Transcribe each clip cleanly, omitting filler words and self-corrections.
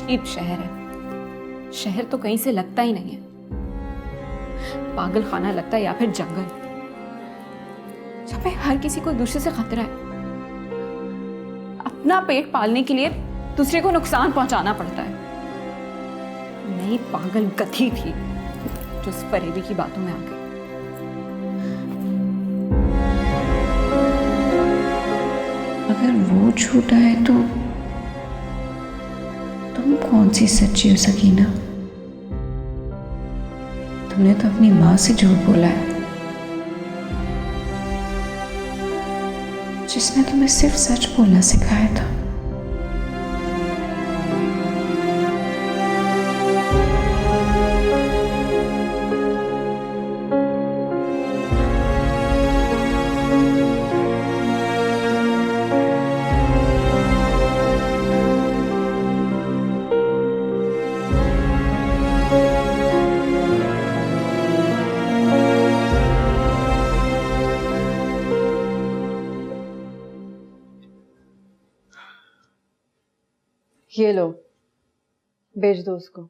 अजीब शहर है। शहर तो कहीं से लगता ही नहीं है, पागल खाना लगता है या फिर जंगल, जहाँ पे हर किसी को दूसरे से खतरा है। अपना पेट पालने के लिए दूसरे को नुकसान पहुंचाना पड़ता है। मैं पागल गधी थी जो उस फरेबी की बातों में आ गई। अगर वो झूठा है तो तुम कौन सी सच्ची हो सकीना? तुमने तो अपनी माँ से झूठ बोला है, जिसने तुम्हें सिर्फ सच बोलना सिखाया था। ये लो, बेच दो उसको।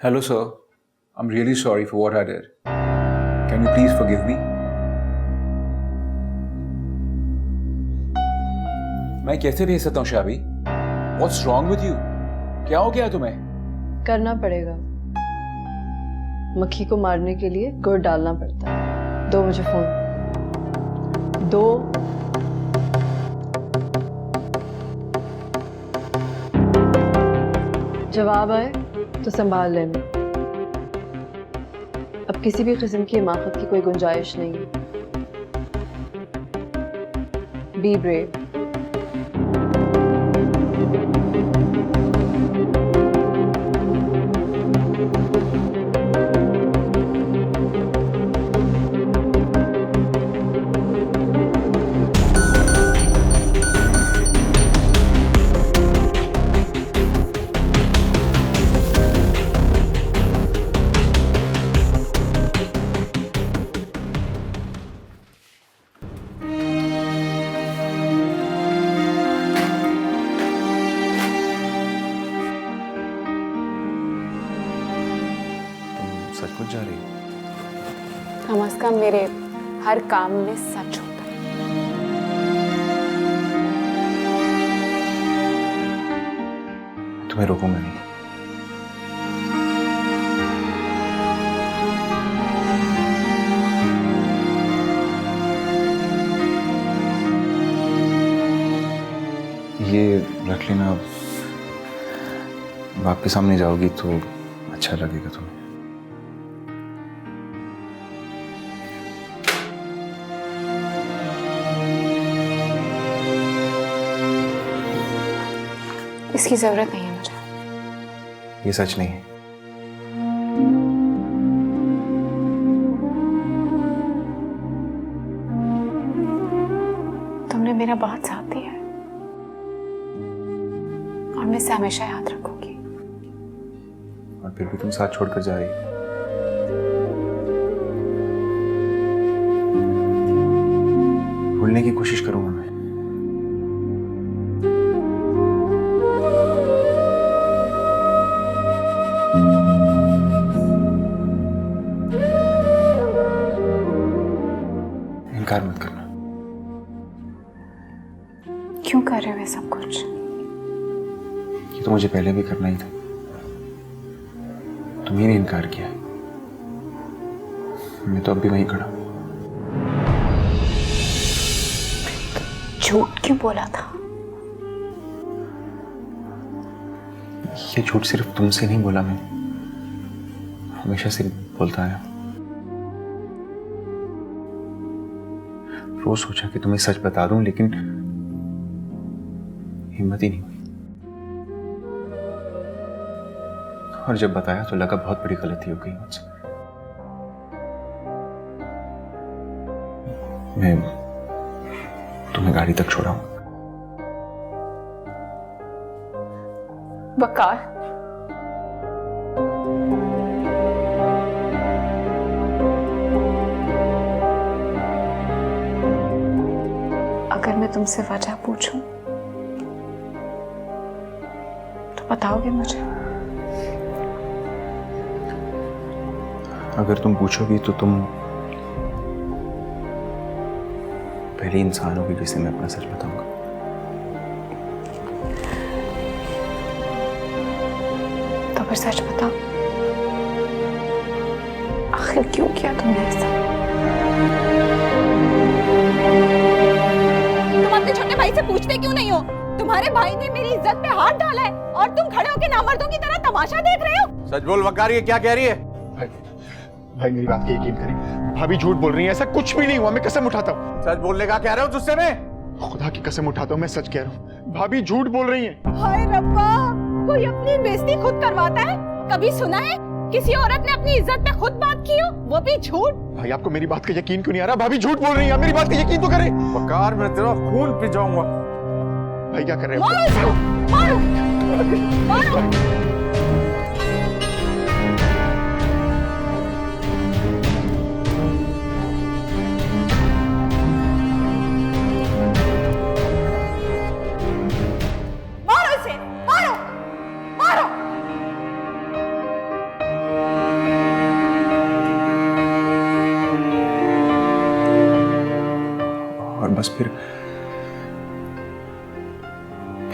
Hello, sir. I'm really sorry for what I did. Can you please forgive me? मैं कैसे भेज सकता हूँ शाबी? What's wrong with you? क्या हो गया तुम्हें? करना पड़ेगा। मक्खी को मारने के लिए गुड़ डालना पड़ता है। दो मुझे फोन। दो। जवाब आए तो संभाल लेना। अब किसी भी किस्म की हिमाकत की कोई गुंजाइश नहीं है। Be brave. सचमुच जा रही है? कम से कम मेरे हर काम में सच होता है। तुम्हें रोकूंगा नहीं। ये रख लेना, बाप के सामने जाओगी तो अच्छा लगेगा तुम्हें। इसकी जरूरत नहीं है मुझे। ये सच नहीं है। तुमने मेरा बहुत साथ दिया है और मैं इसे हमेशा याद रखूंगी। और फिर भी तुम साथ छोड़कर जा रही हो। भूलने की कोशिश करूंगा मैं। इनकार मत करना। क्यों कर रहे हो ये सब कुछ? ये तो मुझे पहले भी करना ही था। तुम ही ने इनकार किया। मैं तो अब भी वहीं खड़ा हूं। झूठ क्यों बोला था? ये झूठ सिर्फ तुमसे नहीं बोला, मैं हमेशा से बोलता आया। रोज सोचा कि तुम्हें सच बता दूं, लेकिन हिम्मत ही नहीं हुई। और जब बताया तो लगा बहुत बड़ी गलती हो गई मुझसे। मैं तुम्हें गाड़ी तक छोड़ाऊं। वकार, अगर मैं तुमसे वजह पूछूं तो बताओगे मुझे? अगर तुम पूछोगी तो तुम पहली इंसान होगी जिसे मैं अपना सच बताऊंगा। तो फिर सच बताओ, आखिर क्यों किया तुमने ऐसा? तुम अपने छोटे भाई से पूछते क्यों नहीं हो? तुम्हारे भाई ने मेरी इज्जत पे हाथ डाला है और तुम खड़े होकर नामर्दों की तरह तमाशा देख रहे हो। सच बोल वकार, ये क्या कह रही है? भाई मेरी बात की यकीन करिए, भाभी झूठ बोल रही है, ऐसा कुछ भी नहीं हुआ, मैं कसम उठाता हूँ। सच बोलने का कह रहे हो तुझसे मैं? खुदा की कसम उठाता हूँ, मैं सच कह रहा हूँ, भाभी झूठ बोल रही है। हाय रब्बा, कोई अपनी बेइज्जती खुद करवाता है? कभी सुना है किसी औरत ने अपनी इज्जत पे खुद बात की हो, वो भी झूठ? भाई आपको मेरी बात का यकीन क्यों नहीं आ रहा? भाभी झूठ बोल रही है, मेरी बात का यकीन तो करें। वकार, मैं तेरा खून पी जाऊंगा। भाई क्या कर रहे मारो हैं? इसको, मारो, मारो। मारो इसे, मारो, मारो। और बस फिर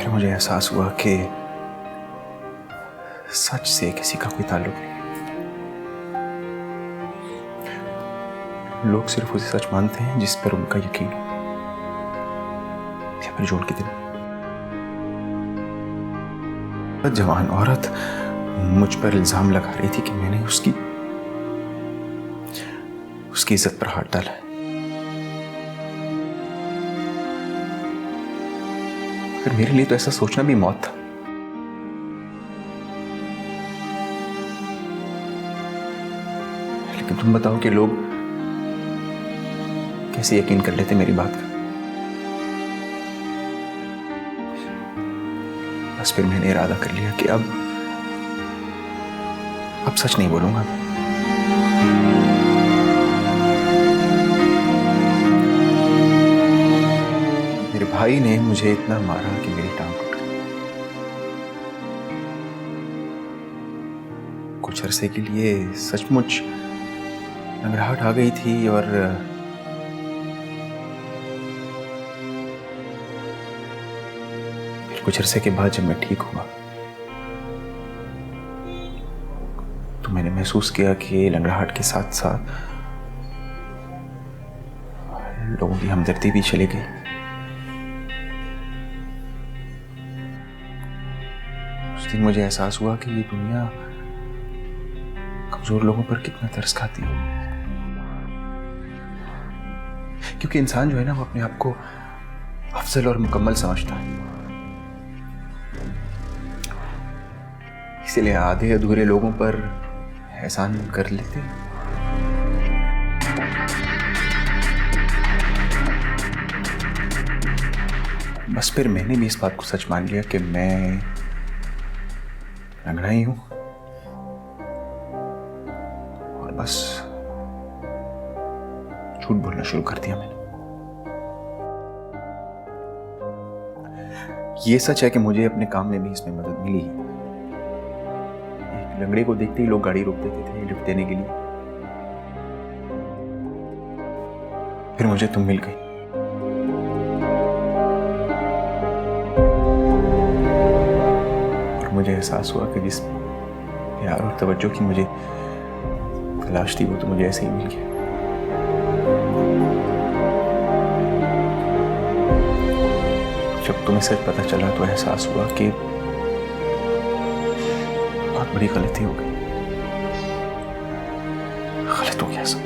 मुझे एहसास हुआ कि सच से किसी का कोई ताल्लुक नहीं। लोग सिर्फ उसे सच मानते हैं जिस पर उनका यकीन हो, या फिर जो उनके दिल में। जवान औरत मुझ पर इल्जाम लगा रही थी कि मैंने उसकी इज्जत पर हाथ डाला है। फिर मेरे लिए तो ऐसा सोचना भी मौत था। लेकिन तुम बताओ कि लोग कैसे यकीन कर लेते मेरी बात का। बस फिर मैंने इरादा कर लिया कि अब सच नहीं बोलूंगा। मेरे भाई ने मुझे इतना मारा कि मेरी टांग टूट गई। कुछ अरसे के लिए सचमुच घबराहट आ गई थी और फिर कुछ अरसे के बाद जब मैं ठीक हुआ तो मैंने महसूस किया कि लंगड़ाहट के साथ साथ लोगों की हमदर्दी भी चली गई। उस दिन मुझे एहसास हुआ कि ये दुनिया कमजोर लोगों पर कितना तरस खाती है। क्योंकि इंसान जो है ना, वो अपने आप को अफजल और मुकम्मल समझता है। इसलिए आधे अधूरे लोगों पर एहसान कर लेते हैं। बस फिर मैंने भी इस बात को सच मान लिया कि मैं लंगड़ा ही हूं और बस झूठ बोलना शुरू कर दिया मैंने। ये सच है कि मुझे अपने काम में भी इसमें मदद मिली है। एक लंगड़े को देखते ही लोग गाड़ी रोक देते थे लिफ्ट देने के लिए। फिर मुझे तुम मिल गई। और मुझे एहसास हुआ कि जिस प्यार और तवज्जो की मुझे तलाश थी वो तो मुझे ऐसे ही मिल गया। जब तुम्हें सच पता चला तो एहसास हुआ कि बहुत बड़ी गलती हो गई। गलत हो गया सब।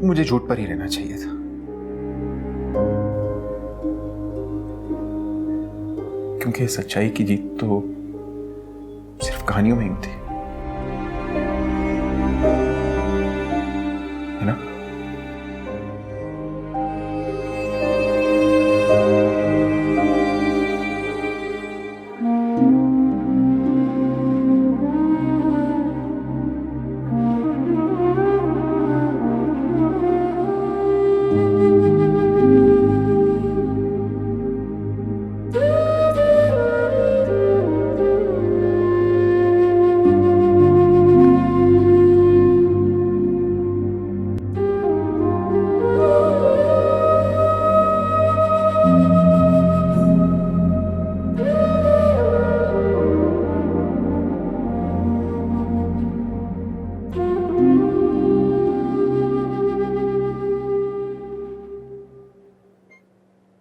मुझे झूठ पर ही रहना चाहिए था। क्योंकि सच्चाई की जीत तो सिर्फ कहानियों में ही होती है ना?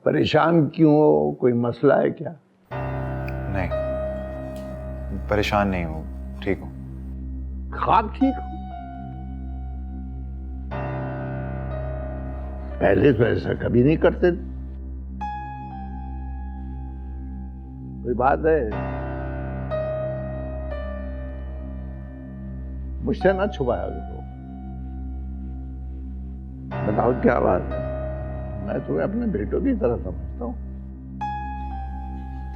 परेशान क्यों हो? कोई मसला है क्या? नहीं, परेशान नहीं हूँ, ठीक हूँ। हाँ ठीक हो। पहले तो ऐसा कभी नहीं करते थे। कोई बात है? मुझसे ना छुपाया करो। बताओ क्या बात है? मैं तुम्हें अपने बेटों की तरह समझता हूँ,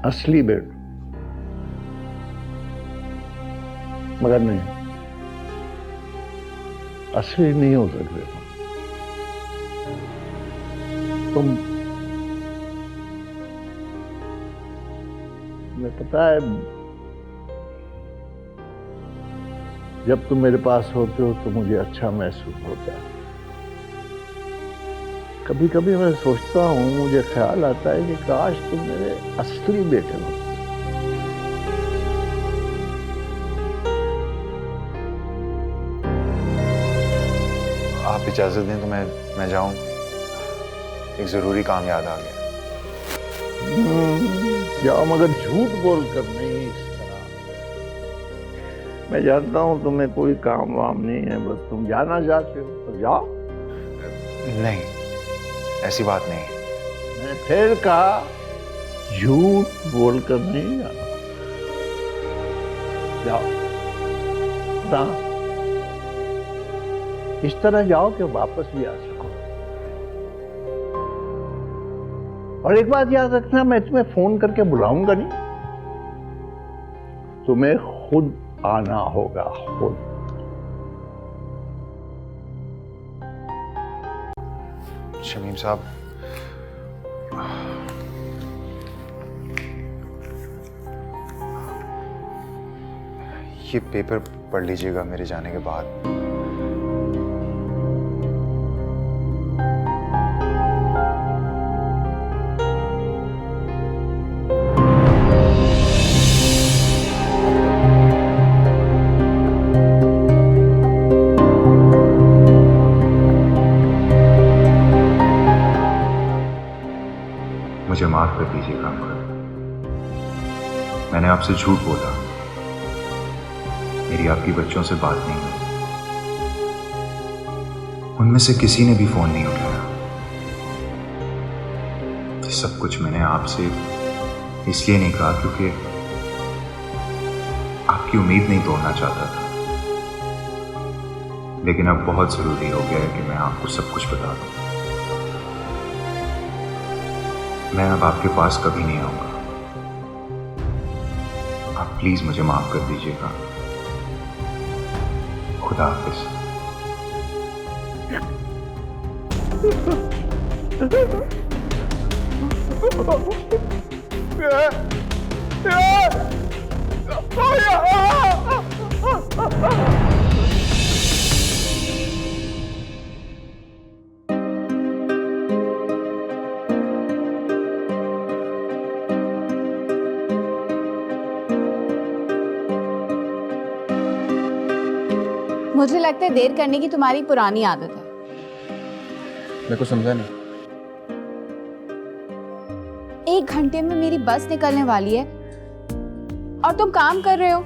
असली बेटो। मगर नहीं, असली नहीं हो सकते तुम। तुम्हें पता है, जब तुम मेरे पास होते हो तो मुझे अच्छा महसूस होता है। कभी कभी मैं सोचता हूँ, मुझे ख्याल आता है कि काश तुम मेरे असली बेटे हो। आप इजाजत दें तो मैं जाऊं, एक जरूरी काम याद आ गया। जाओ, मगर झूठ बोलकर नहीं इस तरह। मैं जानता हूँ तुम्हें कोई काम वाम नहीं है, बस तुम जाना चाहते हो तो जाओ। नहीं, ऐसी बात नहीं। मैंने फिर कहा, झूठ बोलकर नहीं जाना। जाओ ना, इस तरह जाओ कि वापस भी आ सको। और एक बात याद रखना, मैं तुम्हें फोन करके बुलाऊंगा नहीं, तुम्हें खुद आना होगा, खुद। शमीम साहब, ये पेपर पढ़ लीजिएगा मेरे जाने के बाद। मुझे माफ कर दीजिएगा, मगर मैंने आपसे झूठ बोला। मेरी आपकी बच्चों से बात नहीं हुई, उनमें से किसी ने भी फोन नहीं उठाया। सब कुछ मैंने आपसे इसलिए नहीं कहा क्योंकि आपकी उम्मीद नहीं तोड़ना चाहता था। लेकिन अब बहुत जरूरी हो गया है कि मैं आपको सब कुछ बता दूं। मैं अब आपके पास कभी नहीं आऊंगा। आप प्लीज मुझे माफ कर दीजिएगा। खुदा हाफिज। मुझे लगता है देर करने की तुम्हारी पुरानी आदत है। मेरे को समझा नहीं। 1 घंटे में मेरी बस निकलने वाली है और तुम काम कर रहे हो।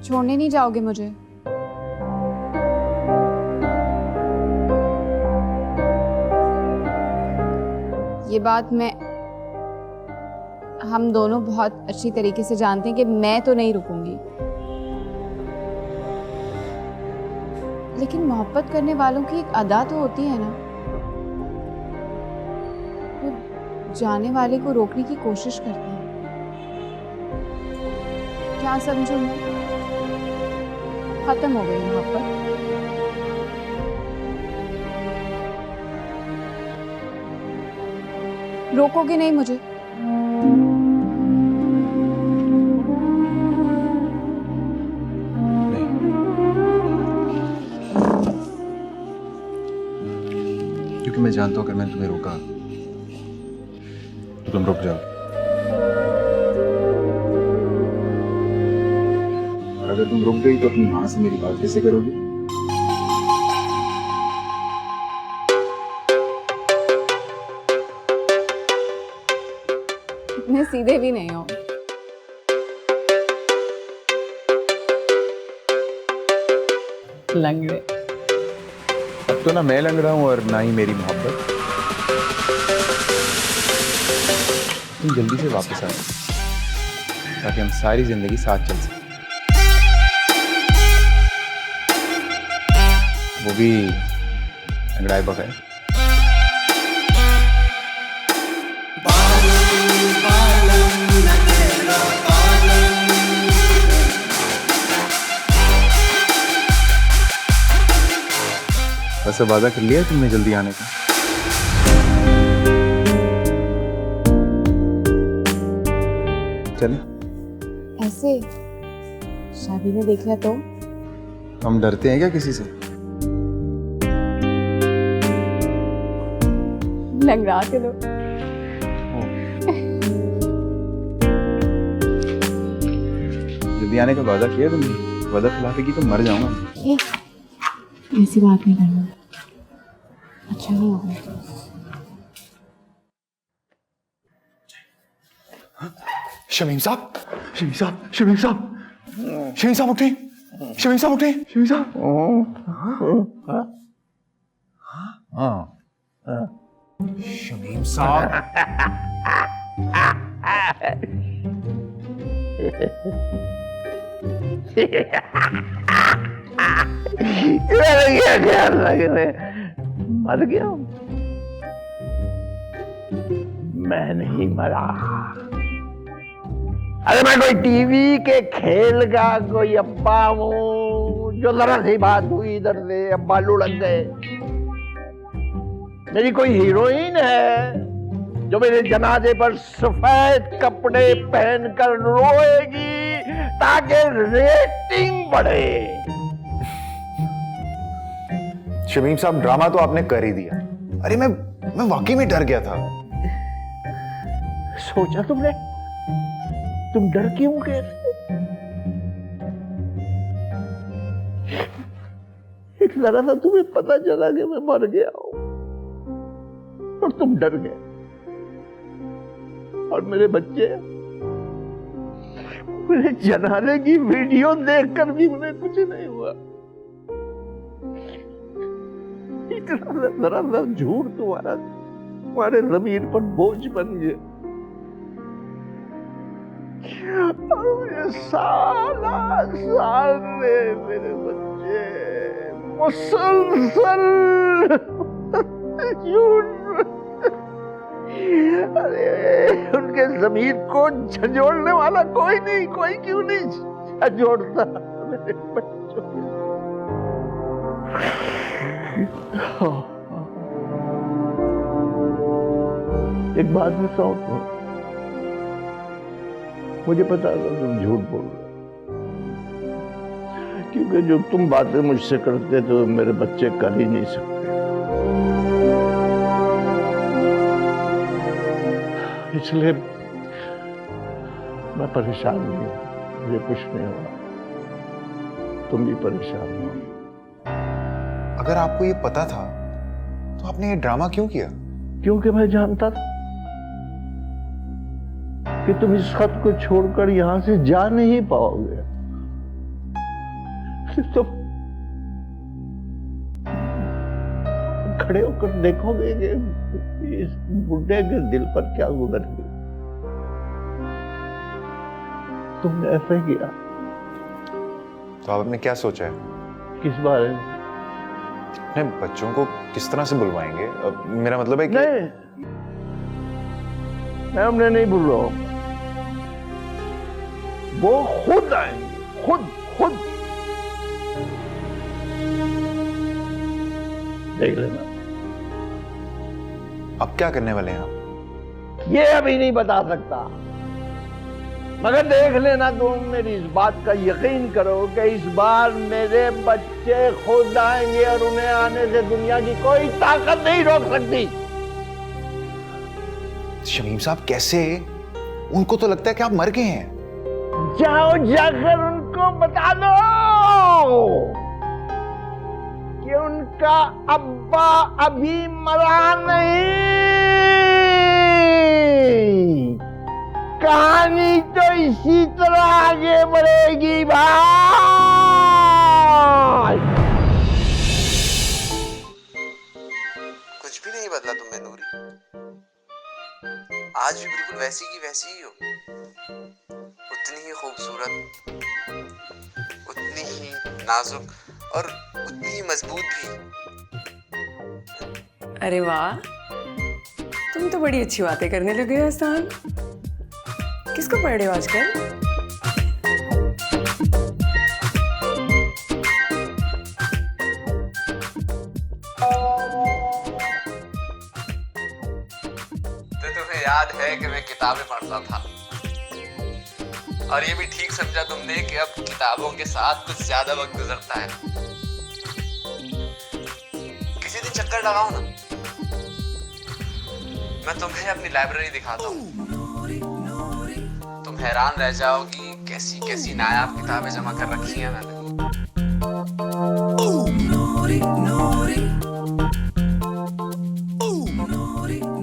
छोड़ने नहीं जाओगे मुझे? ये बात हम दोनों बहुत अच्छी तरीके से जानते हैं कि मैं तो नहीं रुकूंगी, लेकिन मोहब्बत करने वालों की एक अदा तो होती है ना, वो जाने वाले को रोकने की कोशिश करते हैं। क्या समझूं मैं? खत्म हो गई मोहब्बत। रोकोगे नहीं मुझे? क्योंकि मैं जानता हूं अगर मैंने तुम्हें रोका तो तुम रुक जाओ, और अगर तुम रुक गई तो अपनी मां से मेरी बात कैसे करोगी? सीधे भी नहीं हो। लंगड़े। अब तो ना मैं लंग रहा हूँ और ना ही मेरी मोहब्बत। तुम जल्दी से वापस आ जाओ ताकि हम सारी जिंदगी साथ चल सकें, वो भी अंगड़ाई बगैर। वैसे वादा कर लिया तुमने जल्दी आने का? चले? ऐसे शादी में देख लिया तो? हम डरते हैं क्या किसी से? लंगड़ा के लो। जल्दी आने का वादा किया तुमने, वादा खिलाफेगी तो मर जाऊंगा। ऐसी बात नहीं करना, अच्छा नहीं होगा। शमीम साहब, शमीम साहब, शमीम साहब, शमीम साहब उठे, शमीम साहब उठे, शमीम साहब। हाँ, शमीम साहब। क्या ख्याल रखने मर गया? मैं नहीं मरा। अरे मैं कोई टीवी के खेल का कोई अब्बा हूँ जो जरा सी बात हुई इधर से अब्बा लुढ़क गए। मेरी कोई हीरोइन है जो मेरे जनाजे पर सफेद कपड़े पहनकर रोएगी ताकि रेटिंग बढ़े। शमीम साहब, ड्रामा तो आपने कर ही दिया। अरे मैं वाकई में डर गया था। सोचा तुमने? तुम डर क्यों गए? एक जरा सा तुम्हें पता चला कि मैं मर गया हूं और तुम डर गए। और मेरे बच्चे मेरे जनाने की वीडियो देखकर भी उन्हें कुछ नहीं हुआ। जरा सा झूठ तुम्हारे जमीन पर बोझ बन गया। और मुझे साल में मेरे बच्चे मुसलसल झूठ, अरे उनके जमीन को झंझोड़ने वाला कोई नहीं, कोई क्यों नहीं झंझोड़ता मेरे बच्चों। एक बात बताओ तो, मुझे पता था तुम झूठ बोल रहे, क्योंकि जो तुम बातें मुझसे करते तो मेरे बच्चे कर ही नहीं सकते। इसलिए मैं परेशान नहीं हूं, मुझे कुछ नहीं हुआ, तुम भी परेशान हो। अगर आपको ये पता था तो आपने ये ड्रामा क्यों किया? क्योंकि मैं जानता था कि तुम इस खत को छोड़कर यहां से जा नहीं पाओगे। तुम खड़े होकर देखोगे कि इस बुढ़े के दिल पर क्या गुजर गई। तुमने ऐसा किया। तो आप आपने क्या सोचा है? किस बारे में? अपने बच्चों को किस तरह से बुलवाएंगे? मेरा मतलब है कि नहीं, मैं उन्हें नहीं भूल रहा हूं। वो खुद आएंगे, खुद देख लेना। अब क्या करने वाले हैं आप? ये अभी नहीं बता सकता, मगर देख लेना तुम। मेरी इस बात का यकीन करो कि इस बार मेरे बच्चे खुद आएंगे और उन्हें आने से दुनिया की कोई ताकत नहीं रोक सकती। शमीम साहब, कैसे? उनको तो लगता है कि आप मर गए हैं। जाओ जाकर उनको बता दो कि उनका अब्बा अभी मरा नहीं, कहानी तो इसी तरह आगे बढ़ेगी भाई। कुछ भी नहीं बदला तुम में नूरी, आज भी बिल्कुल वैसी की वैसी ही हो, उतनी ही खूबसूरत, उतनी ही नाजुक और उतनी ही मजबूत भी। अरे वाह, तुम तो बड़ी अच्छी बातें करने लगे हो आसान। किसको पढ़ रहे हो आजकल? तो तुम्हें याद है कि मैं किताबें पढ़ता था, और ये भी ठीक समझा तुमने कि अब किताबों के साथ कुछ ज्यादा वक्त गुजरता है। किसी दिन चक्कर लगाओ ना, मैं तुम्हें अपनी लाइब्रेरी दिखाता हूँ। तुम हैरान रह जाओगी कैसी कैसी नायाब किताबें जमा कर रखी हैं मैंने।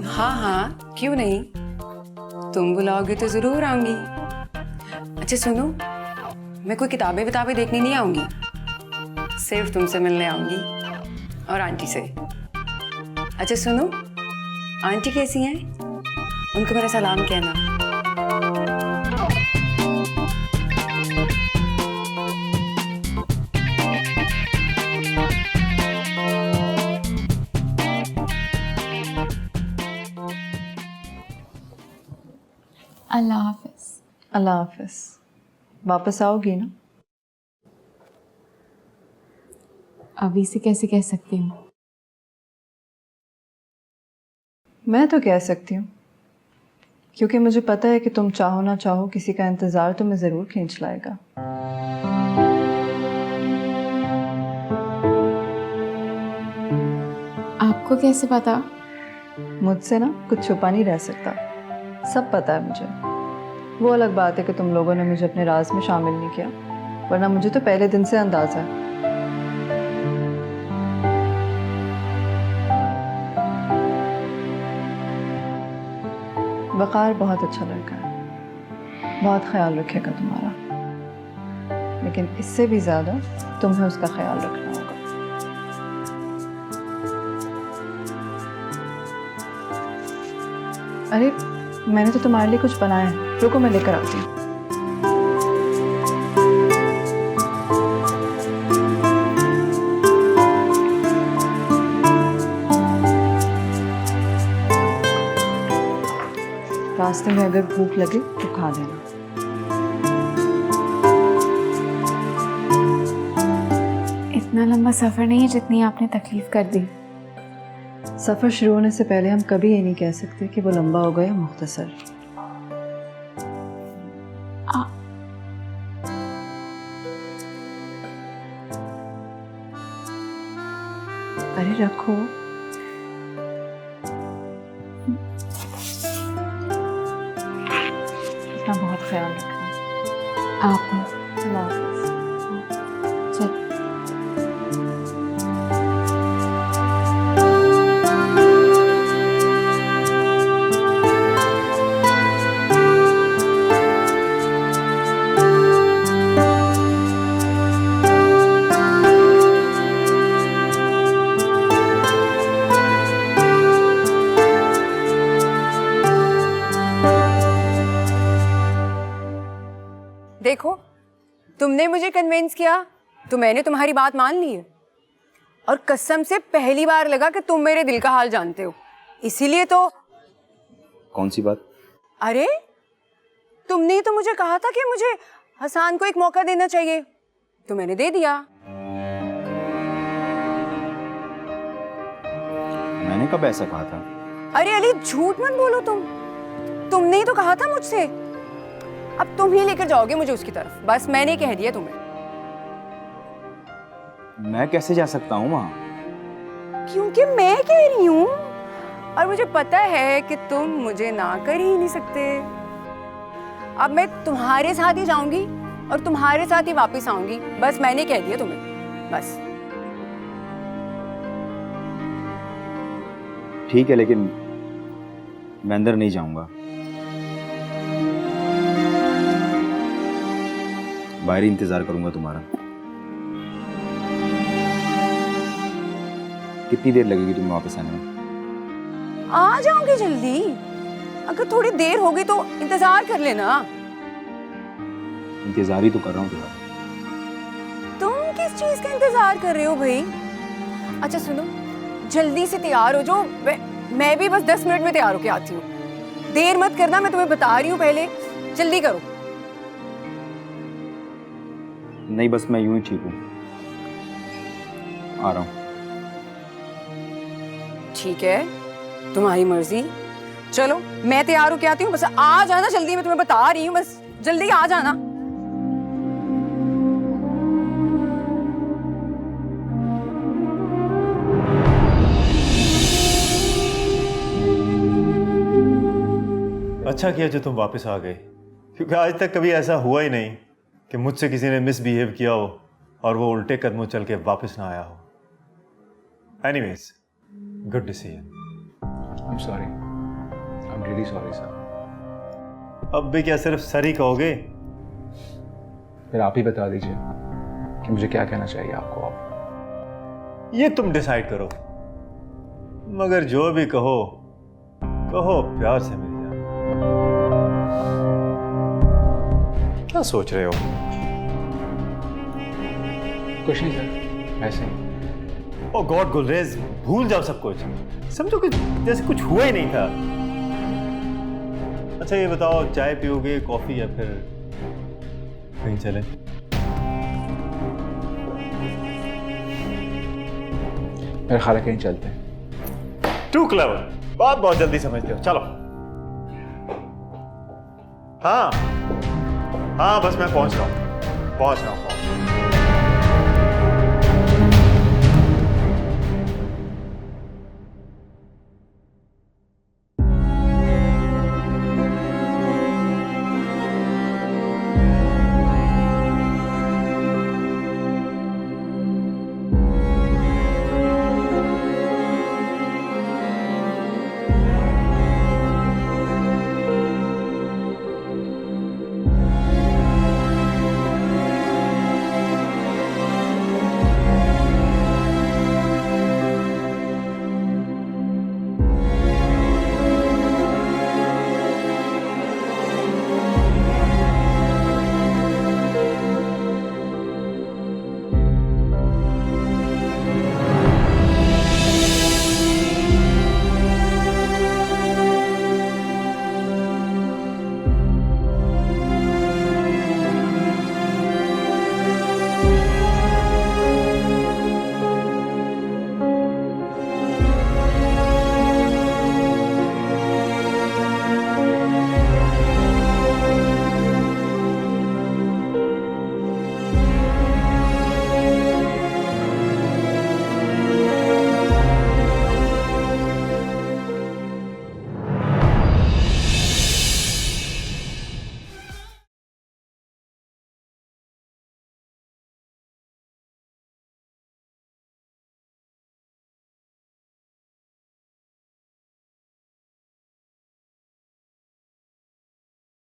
हाँ हाँ, क्यों नहीं, तुम बुलाओगे तो जरूर आऊंगी। अच्छा सुनो, मैं कोई किताबें देखने नहीं आऊंगी, सिर्फ तुमसे मिलने आऊंगी और आंटी से। अच्छा सुनो, आंटी कैसी हैं? उनको मेरा सलाम कहना। अल्लाह हाफिज। अल्लाह हाफिज। वापस आओगी ना? अभी से कैसे कह सकती हूँ? मैं तो कह सकती हूँ, क्योंकि मुझे पता है कि तुम चाहो ना चाहो किसी का इंतज़ार तुम्हें ज़रूर खींच लाएगा। आपको कैसे पता? मुझसे ना कुछ छुपा नहीं रह सकता, सब पता है मुझे। वो अलग बात है कि तुम लोगों ने मुझे अपने राज में शामिल नहीं किया, वरना मुझे तो पहले दिन से अंदाज़ा है। वक़ार बहुत अच्छा लड़का है, बहुत ख्याल रखेगा तुम्हारा, लेकिन इससे भी ज़्यादा तुम्हें उसका ख्याल रखना होगा। अरे मैंने तो तुम्हारे लिए कुछ बनाया है, रुको मैं लेकर आती हूँ। रास्ते में अगर भूख लगे तो खा लेना। इतना लंबा सफ़र नहीं है जितनी आपने तकलीफ कर दी। सफ़र शुरू होने से पहले हम कभी ये नहीं कह सकते कि वो लंबा होगा या मुख्तसर। अरे रखो। अपना बहुत ख्याल रखना। आपने अल्लाह हाफ़िज़। चल। देखो, तुमने मुझे कन्विंस किया तो मैंने तुम्हारी बात मान ली है, और कसम से पहली बार लगा कि तुम मेरे दिल का हाल जानते हो, इसीलिए तो। कौन सी बात? अरे तुमने ही तो मुझे कहा था कि मुझे हसान को एक मौका देना चाहिए, तो मैंने दे दिया। मैंने कब ऐसा कहा था? अरे अली, झूठ मत बोलो, तुमने ही तो कहा था मुझसे। अब तुम ही लेकर जाओगे मुझे उसकी तरफ, बस मैंने कह दिया तुम्हें। मैं कैसे जा सकता हूँ वहाँ? क्योंकि मैं कह रही हूँ, और मुझे पता है कि तुम मुझे ना कर ही नहीं सकते। अब मैं तुम्हारे साथ ही जाऊंगी और तुम्हारे साथ ही वापस आऊंगी, बस मैंने कह दिया तुम्हें, बस। ठीक है, लेकिन मैं अंदर नहीं जाऊंगा। बाहर ही इंतजार करूंगा तुम्हारा। कितनी देर लगेगी तुम्हें वापस आने में? आ जाऊंगी जल्दी। अगर थोड़ी देर होगी तो इंतजार कर लेना। इंतजार ही तो कर रहा हूँ तुम्हारा। तुम किस चीज का इंतजार कर रहे हो भाई? अच्छा सुनो, जल्दी से तैयार हो जाओ। मैं भी बस 10 मिनट में तैयार होके आती हूँ। देर मत करना, मैं तुम्हें बता रही हूँ पहले। जल्दी करो। नहीं, बस मैं यूं ही ठीक हूँ, आ रहा हूँ। ठीक है, तुम्हारी मर्जी। चलो मैं तैयार होके आती हूँ, बस आ जाना जल्दी। मैं तुम्हें बता रही हूँ, बस जल्दी आ जाना। अच्छा किया जो तुम वापस आ गए, क्योंकि आज तक कभी ऐसा हुआ ही नहीं कि मुझसे किसी ने मिसबिहेव किया हो और वो उल्टे कदमों चल के वापस ना आया हो। Anyways, good decision. I am sorry, I am really sorry sir. अब भी क्या सिर्फ सर ही कहोगे? फिर आप ही बता दीजिए कि मुझे क्या कहना चाहिए आपको। आप ये तुम डिसाइड करो, मगर जो भी कहो कहो प्यार से मेरी जान। क्या सोच रहे हो? कुछ नहीं सर, ऐसे ही। ओ गॉड गुलरेज, भूल जाओ सब कुछ, समझो कि जैसे कुछ हुआ ही नहीं था। अच्छा ये बताओ, चाय पियोगे, कॉफी, या फिर कहीं चले? मेरे ख्याल है कहीं चलते हैं। टू क्लेवर, बात बहुत जल्दी समझते हो। चलो। हाँ हाँ, बस मैं पहुंच रहा हूँ।